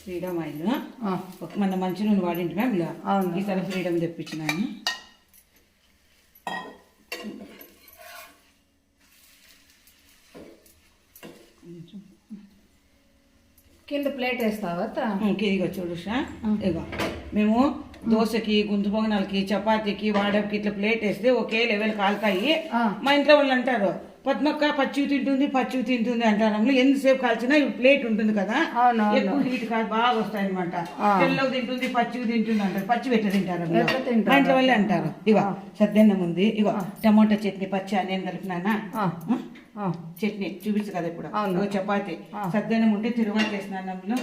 Freedom oil మన మంచి నూనె వాడింటి మ్యామ్ ఇలా ఈసారి ఫ్రీడమ్ తెప్పించినాను. కింద ప్లేట్ వేస్తావా? ఇదిగో చూడు ఇగో మేము దోశకి, గుంతు పొంగనాలకి, చపాతీకి, వాడకి ఇట్లా ప్లేట్ వేస్తే ఒకే లెవెల్ కాలుతాయి. మా ఇంట్లో వాళ్ళు అంటారు పద్మక్క పచ్చివి తింటుంది అంటారు. ఎంతసేపు కాల్చినా ప్లేట్ ఉంటుంది కదా, ఎక్కువ హీట్ కాదు, బాగా వస్తాయి అనమాట. తెల్లవి తింటుంది, పచ్చివి తింటుంది అంటారు. పచ్చి పెట్టి తింటారు మా ఇంట్లో వాళ్ళే అంటారు. ఇగో సద్దన్నం ఉంది, ఇగో టమోటా చట్నీ, పచ్చి ఆనియన్ కలిపినానా చట్నీ చూపించు కదా ఇప్పుడు. చపాతి సద్దన్నం ఉంటే తిరువాత వేసిన అన్నంలో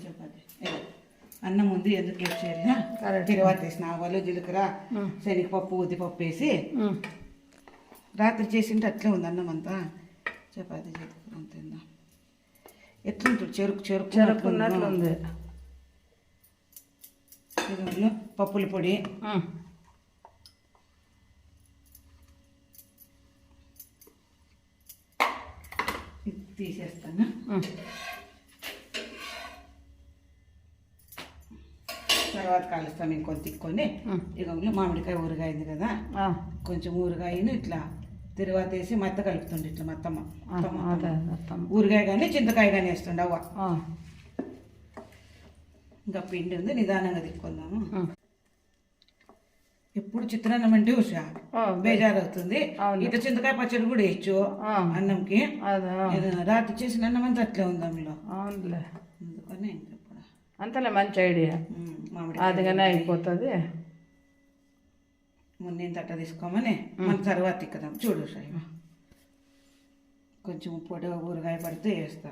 చపాతి. అన్నం ఉంది, ఎందుకు వేసేయాలి? తిరువాత వేసిన ఆవాలు, జీలకర్ర, శనగపప్పు, ఉద్దిపప్పు వేసి రాత్రి చేసింటే అట్లే ఉంది అన్నం అంతా. చపాతి చేసుకుని తిందాం. ఎట్లుంటుంది? చెరుకున్నట్లుంది. పప్పుల పొడి, తీసేస్తాను. తర్వాత కాలుస్తాం ఇంకొంత తిక్కొని. ఇక మామిడికాయ ఊరగాయ ఉంది కదా, కొంచెం ఊరగాయను ఇట్లా తిరువాత వేసి మత్త కలుపుతుండే. ఇట్లా మత్తమ్మ ఊరగాయ కానీ చింతకాయ కానీ వేస్తుండే అవ్వ. ఇంకా పిండి ఉంది, నిదానంగా తిక్కుందాము. ఎప్పుడు చిత్రాన్నం అంటే ఉషా బేజారు అవుతుంది. ఇట్లా చింతకాయ పచ్చడి కూడా వేయచ్చు అన్నంకి. రాత్రి చేసిన అన్నం అంతా అట్లే ఉంది అందులో. అందుకని అంతలే మంచి ఐడియా, అదిగానే అయిపోతుంది. ముందు తట్ట తీసుకోమని మన తర్వాత తిక్కదాం. చూడు సాయి, కొంచెం పొడి ఊరగాయ పడితే వేస్తా.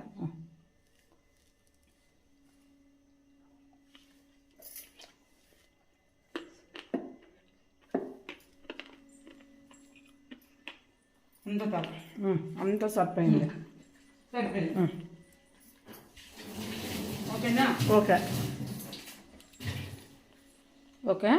అంతా సరిపోయింది. సరిపోయింది. ఓకేనా? Okay okay.